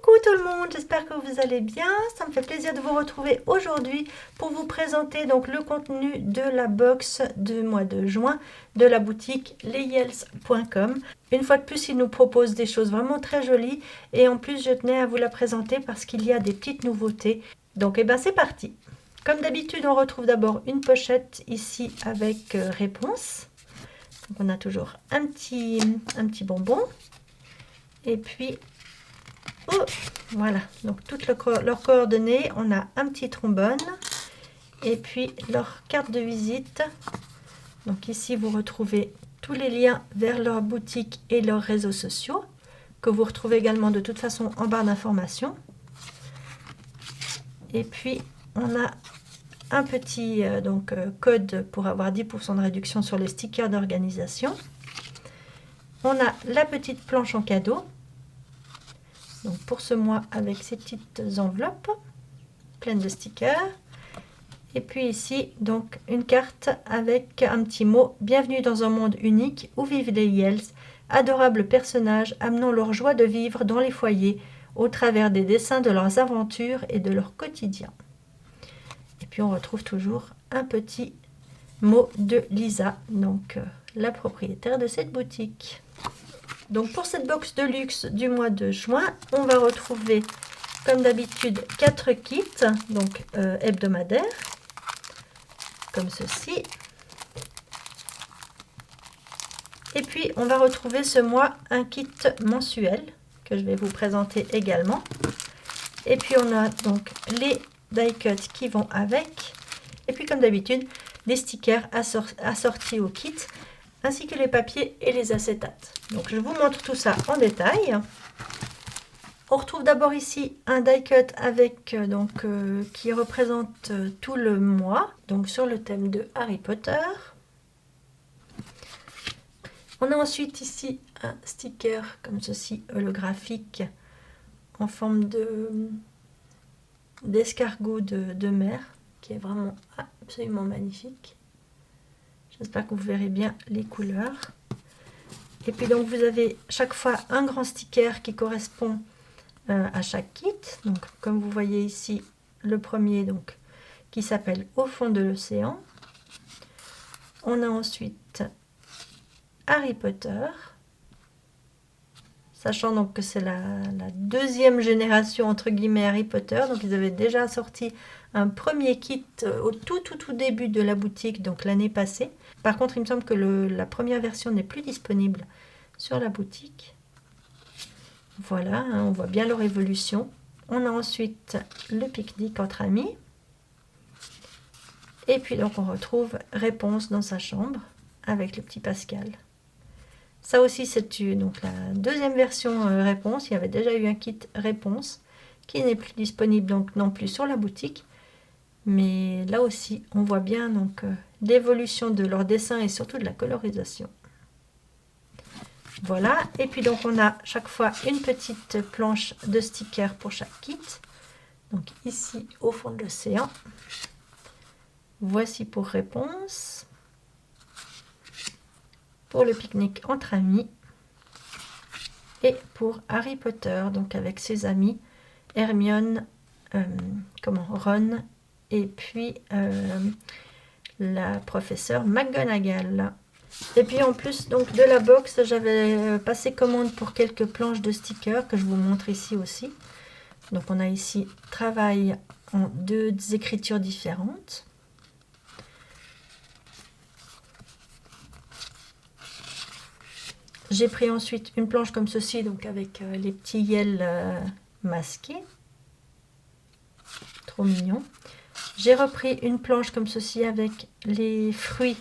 Coucou tout le monde, j'espère que vous allez bien. Ça me fait plaisir de vous retrouver aujourd'hui pour vous présenter donc le contenu de la box du mois de juin de la boutique lesyels.com. Une fois de plus, ils nous proposent des choses vraiment très jolies et en plus je tenais à vous la présenter parce qu'il y a des petites nouveautés. Donc c'est parti. Comme d'habitude, on retrouve d'abord une pochette ici avec réponse. Donc on a toujours un petit bonbon et puis voilà, donc toutes leurs coordonnées. On a un petit trombone et puis leur carte de visite. Donc ici vous retrouvez tous les liens vers leur boutique et leurs réseaux sociaux que vous retrouvez également de toute façon en barre d'informations. Et puis on a un petit code pour avoir 10% de réduction sur les stickers d'organisation. On a la petite planche en cadeau. Donc pour ce mois avec ces petites enveloppes pleines de stickers. Et puis ici donc une carte avec un petit mot: bienvenue dans un monde unique où vivent les Yels, adorables personnages amenant leur joie de vivre dans les foyers au travers des dessins de leurs aventures et de leur quotidien. Et puis on retrouve toujours un petit mot de Lisa, donc la propriétaire de cette boutique. Donc pour cette box de luxe du mois de juin, on va retrouver comme d'habitude 4 kits donc hebdomadaires comme ceci. Et puis on va retrouver ce mois un kit mensuel que je vais vous présenter également. Et puis on a donc les die cuts qui vont avec. Et puis comme d'habitude, des stickers assortis au kit, ainsi que les papiers et les acétates. Donc je vous montre tout ça en détail. On retrouve d'abord ici un die cut avec qui représente tout le mois, donc sur le thème de Harry Potter. On a ensuite ici un sticker comme ceci, holographique, en forme d'escargot de mer, qui est vraiment absolument magnifique. J'espère que vous verrez bien les couleurs. Et puis donc vous avez chaque fois un grand sticker qui correspond à chaque kit. Donc comme vous voyez ici, le premier donc qui s'appelle Au fond de l'océan. On a ensuite Harry Potter, sachant donc que c'est la deuxième génération entre guillemets Harry Potter. Donc ils avaient déjà sorti un premier kit au tout début de la boutique, donc l'année passée. Par contre, il me semble que la première version n'est plus disponible sur la boutique. Voilà, hein, on voit bien leur évolution. On a ensuite le pique-nique entre amis. Et puis donc on retrouve Réponse dans sa chambre avec le petit Pascal. Ça aussi c'est donc la deuxième version Réponse. Il y avait déjà eu un kit Réponse qui n'est plus disponible donc non plus sur la boutique. Mais là aussi on voit bien donc l'évolution de leur dessin et surtout de la colorisation. Voilà, et puis donc on a chaque fois une petite planche de stickers pour chaque kit. Donc ici Au fond de l'océan. Voici pour Réponse. Pour le pique-nique entre amis. Et pour Harry Potter, donc avec ses amis Hermione, Ron et puis la professeure McGonagall. Et puis en plus donc de la box, j'avais passé commande pour quelques planches de stickers que je vous montre ici aussi. Donc on a ici travail en deux écritures différentes. J'ai pris ensuite une planche comme ceci, donc avec les petits yels masqués. Trop mignon. J'ai repris une planche comme ceci avec les fruits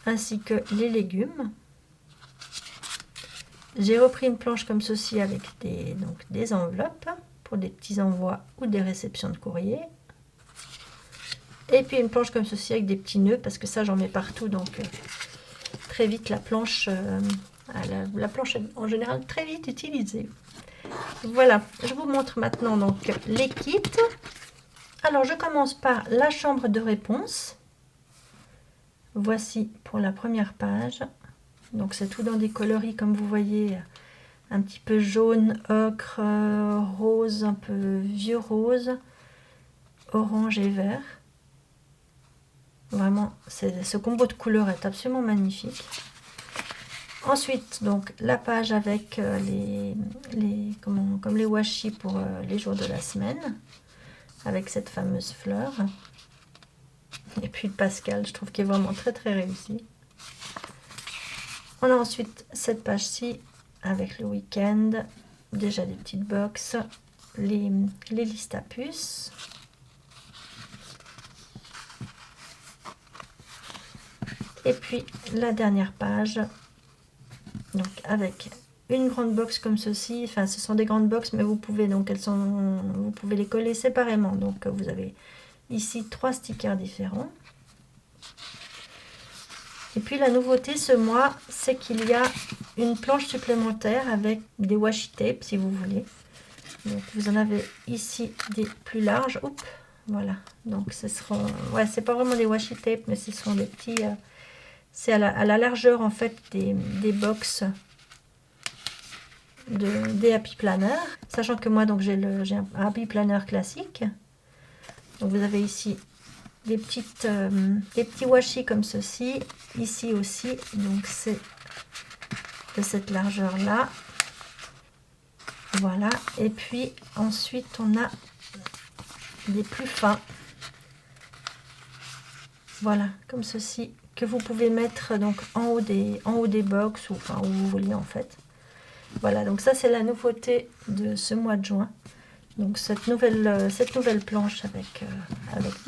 ainsi que les légumes. J'ai repris une planche comme ceci avec des enveloppes pour des petits envois ou des réceptions de courrier. Et puis une planche comme ceci avec des petits nœuds, parce que ça j'en mets partout, donc très vite la planche est en général très vite utilisée. Voilà, je vous montre maintenant donc les kits. Alors je commence par la chambre de réponse. Voici pour la première page. Donc c'est tout dans des coloris comme vous voyez un petit peu jaune, ocre, rose, un peu vieux rose, orange et vert. Vraiment, ce combo de couleurs est absolument magnifique. Ensuite, donc la page avec comme les washi pour les jours de la semaine, avec cette fameuse fleur. Et puis Pascal, je trouve qu'il est vraiment très très réussi. On a ensuite cette page-ci avec le week-end, déjà des petites box, les listes à puces. Et puis la dernière page, donc avec une grande box comme ceci. Enfin, ce sont des grandes box, mais vous pouvez donc vous pouvez les coller séparément. Donc vous avez ici 3 stickers différents. Et puis la nouveauté ce mois, c'est qu'il y a une planche supplémentaire avec des washi tape si vous voulez. Donc vous en avez ici des plus larges. Oups, voilà. Donc ce seront, ouais, c'est pas vraiment des washi tape, mais ce sont des petits. C'est à la largeur en fait des box des Happy Planner. Sachant que moi donc j'ai un Happy Planner classique. Donc vous avez ici des petits washi comme ceci, ici aussi, donc c'est de cette largeur là, voilà. Et puis ensuite on a des plus fins, voilà, comme ceci, que vous pouvez mettre donc en haut des box, ou enfin où vous voulez en fait. Voilà, donc ça c'est la nouveauté de ce mois de juin. Donc cette nouvelle planche avec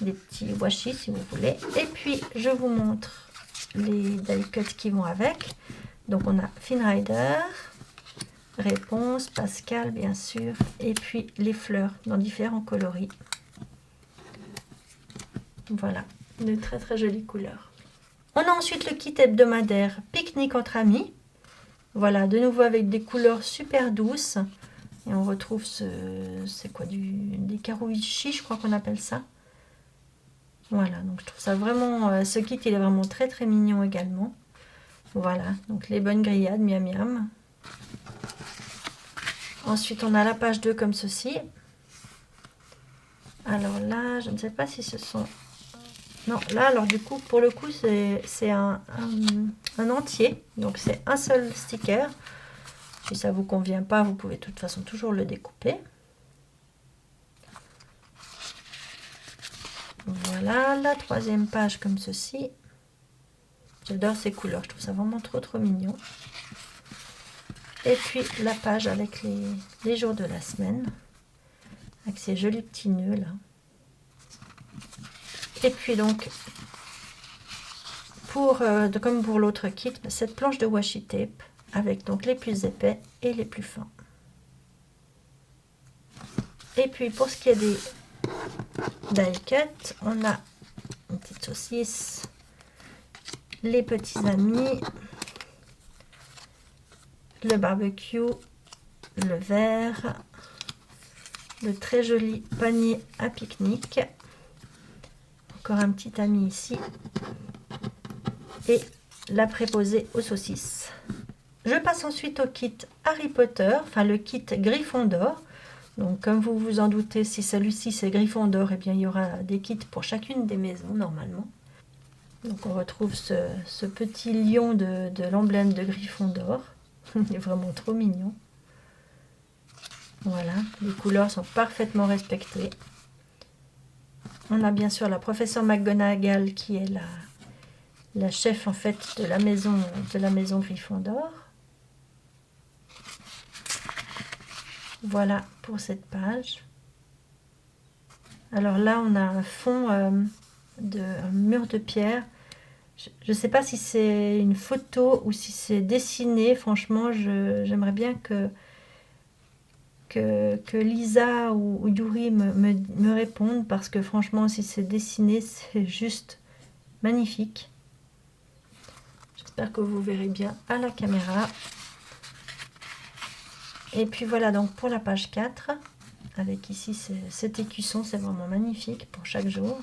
des petits washi si vous voulez. Et puis je vous montre les die cuts qui vont avec. Donc on a Finrider, Réponse, Pascal bien sûr, et puis les fleurs dans différents coloris. Voilà, de très très jolies couleurs. On a ensuite le kit hebdomadaire Pique-nique entre amis. Voilà, de nouveau avec des couleurs super douces. Et on retrouve c'est quoi, des karuishi, je crois qu'on appelle ça. Voilà, donc je trouve ça vraiment, ce kit il est vraiment très très mignon également. Voilà, donc les bonnes grillades, miam miam. Ensuite on a la page 2 comme ceci. Alors là, je ne sais pas si ce sont... Non, là alors du coup, pour le coup c'est un entier. Donc c'est un seul sticker. Si ça vous convient pas, vous pouvez de toute façon toujours le découper. Voilà, la troisième page comme ceci. J'adore ces couleurs, je trouve ça vraiment trop trop mignon. Et puis la page avec les jours de la semaine, avec ces jolis petits nœuds là. Et puis donc, comme pour l'autre kit, cette planche de washi tape avec donc les plus épais et les plus fins. Et puis pour ce qui est des die cuts, on a une petite saucisse, les petits amis, le barbecue, le verre, le très joli panier à pique-nique, encore un petit ami ici, et la préposée aux saucisses. Je passe ensuite au kit Harry Potter, enfin le kit Gryffondor. Donc comme vous vous en doutez, si celui-ci c'est Gryffondor, et bien il y aura des kits pour chacune des maisons normalement. Donc on retrouve ce petit lion de l'emblème de Gryffondor. Il est vraiment trop mignon. Voilà, les couleurs sont parfaitement respectées. On a bien sûr la professeure McGonagall qui est la chef en fait de la maison Gryffondor. Voilà pour cette page. Alors là on a un fond un mur de pierre. Je ne sais pas si c'est une photo ou si c'est dessiné. Franchement, j'aimerais bien que Lisa ou Yuri me répondent, parce que franchement, si c'est dessiné, c'est juste magnifique. J'espère que vous verrez bien à la caméra. Et puis voilà donc pour la page 4, avec ici cet écusson, c'est vraiment magnifique pour chaque jour.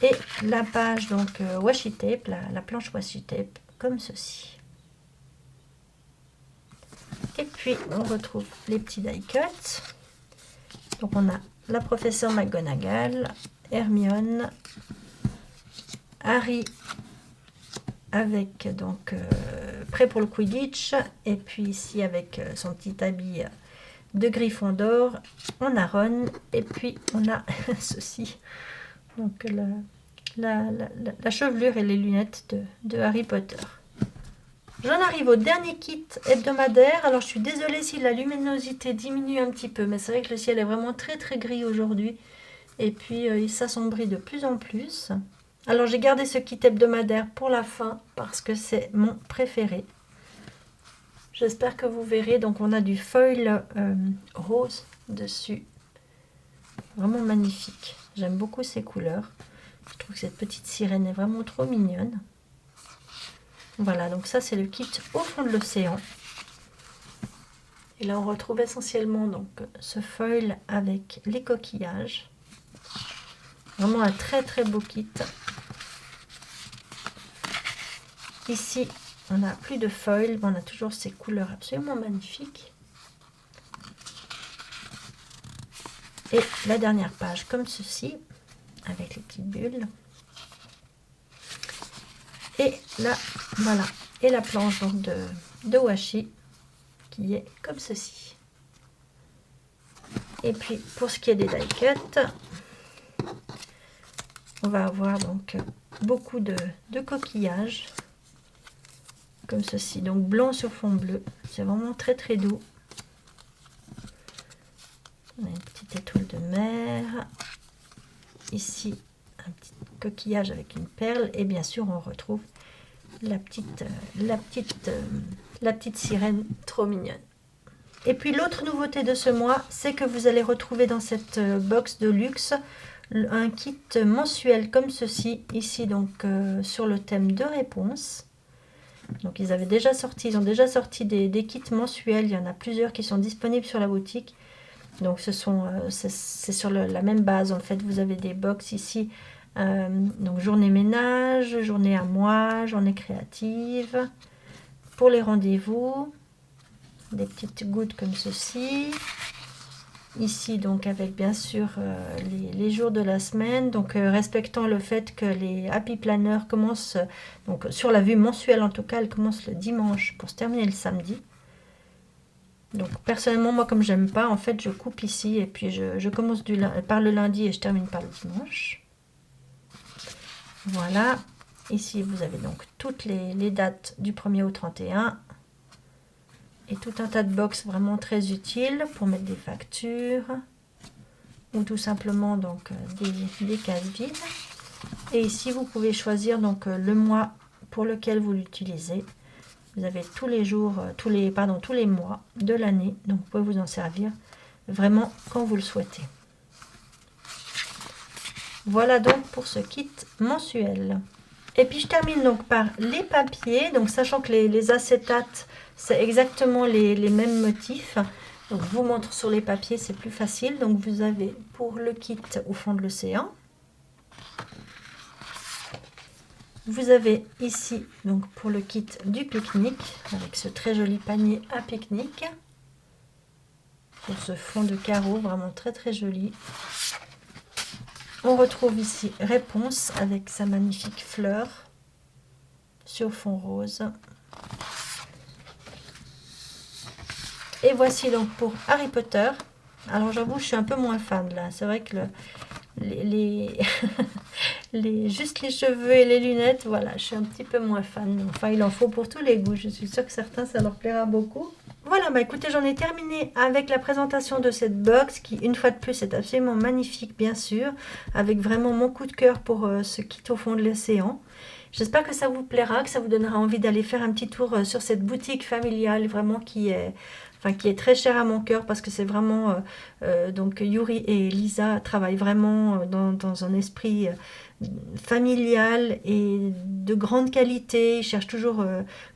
Et la page donc washi tape, la planche washi tape comme ceci. Et puis on retrouve les petits die cuts. Donc on a la professeure McGonagall, Hermione, Harry avec donc prêt pour le Quidditch, et puis ici avec son petit habit de Gryffondor, on a Ron, et puis on a ceci, donc la chevelure et les lunettes de Harry Potter. J'en arrive au dernier kit hebdomadaire. Alors je suis désolée si la luminosité diminue un petit peu, mais c'est vrai que le ciel est vraiment très très gris aujourd'hui, et puis il s'assombrit de plus en plus. Alors j'ai gardé ce kit hebdomadaire pour la fin parce que c'est mon préféré. J'espère que vous verrez. Donc on a du foil rose dessus. Vraiment magnifique. J'aime beaucoup ces couleurs. Je trouve que cette petite sirène est vraiment trop mignonne. Voilà, donc ça c'est le kit au fond de l'océan. Et là on retrouve essentiellement donc ce foil avec les coquillages. Vraiment un très très beau kit. Ici, on n'a plus de foil, mais on a toujours ces couleurs absolument magnifiques. Et la dernière page comme ceci, avec les petites bulles. Et là, voilà. Et la planche donc de washi, qui est comme ceci. Et puis, pour ce qui est des die cuts, on va avoir donc beaucoup de coquillages. Comme ceci, donc blanc sur fond bleu, c'est vraiment très très doux. On a une petite étoile de mer, ici un petit coquillage avec une perle, et bien sûr on retrouve la petite sirène trop mignonne. Et puis l'autre nouveauté de ce mois, c'est que vous allez retrouver dans cette box de luxe un kit mensuel comme ceci, ici donc sur le thème de réponse. Donc ils ont déjà sorti des kits mensuels. Il y en a plusieurs qui sont disponibles sur la boutique. Donc c'est sur la même base. En fait, vous avez des box ici. Donc journée ménage, journée à moi, journée créative. Pour les rendez-vous, des petites gouttes comme ceci. Ici donc avec bien sûr les jours de la semaine, donc respectant le fait que les Happy Planner commencent, donc sur la vue mensuelle en tout cas, elles commencent le dimanche pour se terminer le samedi. Donc personnellement moi comme j'aime pas, en fait je coupe ici et puis je commence par le lundi et je termine par le dimanche. Voilà, ici vous avez donc toutes les dates du 1er au 31. Et tout un tas de box vraiment très utiles pour mettre des factures ou tout simplement donc des cases vides. Et ici vous pouvez choisir donc le mois pour lequel vous l'utilisez. Vous avez tous les jours, tous les mois de l'année, donc vous pouvez vous en servir vraiment quand vous le souhaitez. Voilà donc pour ce kit mensuel. Et puis je termine donc par les papiers, donc sachant que les acétates c'est exactement les mêmes motifs. Donc je vous montre sur les papiers, c'est plus facile. Donc vous avez pour le kit au fond de l'océan. Vous avez ici donc pour le kit du pique-nique avec ce très joli panier à pique-nique. Sur ce fond de carreau vraiment très très joli. On retrouve ici réponse avec sa magnifique fleur sur fond rose. Et voici donc pour Harry Potter. Alors j'avoue, je suis un peu moins fan là. C'est vrai que juste les cheveux et les lunettes, voilà, je suis un petit peu moins fan. Enfin, il en faut pour tous les goûts. Je suis sûre que certains, ça leur plaira beaucoup. Voilà, bah écoutez, j'en ai terminé avec la présentation de cette box qui, une fois de plus, est absolument magnifique, bien sûr, avec vraiment mon coup de cœur pour ce kit au fond de l'océan. J'espère que ça vous plaira, que ça vous donnera envie d'aller faire un petit tour sur cette boutique familiale, vraiment qui est très chère à mon cœur parce que c'est vraiment, donc Yuri et Lisa travaillent vraiment dans un esprit familial et de grande qualité. Ils cherchent toujours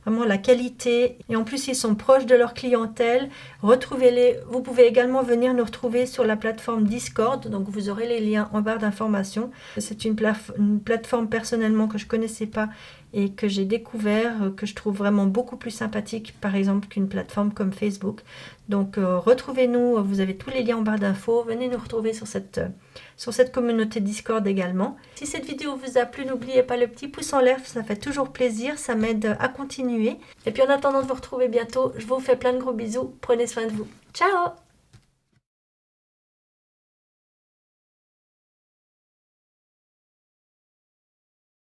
vraiment la qualité et en plus ils sont proches de leur clientèle. Retrouvez-les. Vous pouvez également venir nous retrouver sur la plateforme Discord, donc vous aurez les liens en barre d'informations. C'est une plateforme personnellement que je connaissais pas et que j'ai découvert, que je trouve vraiment beaucoup plus sympathique par exemple qu'une plateforme comme Facebook. Donc retrouvez-nous, vous avez tous les liens en barre d'infos, venez nous retrouver sur cette communauté Discord également. Si cette vidéo vous a plu, n'oubliez pas le petit pouce en l'air, ça fait toujours plaisir, ça m'aide à continuer. Et puis en attendant de vous retrouver bientôt, je vous fais plein de gros bisous, prenez soin de vous. Ciao!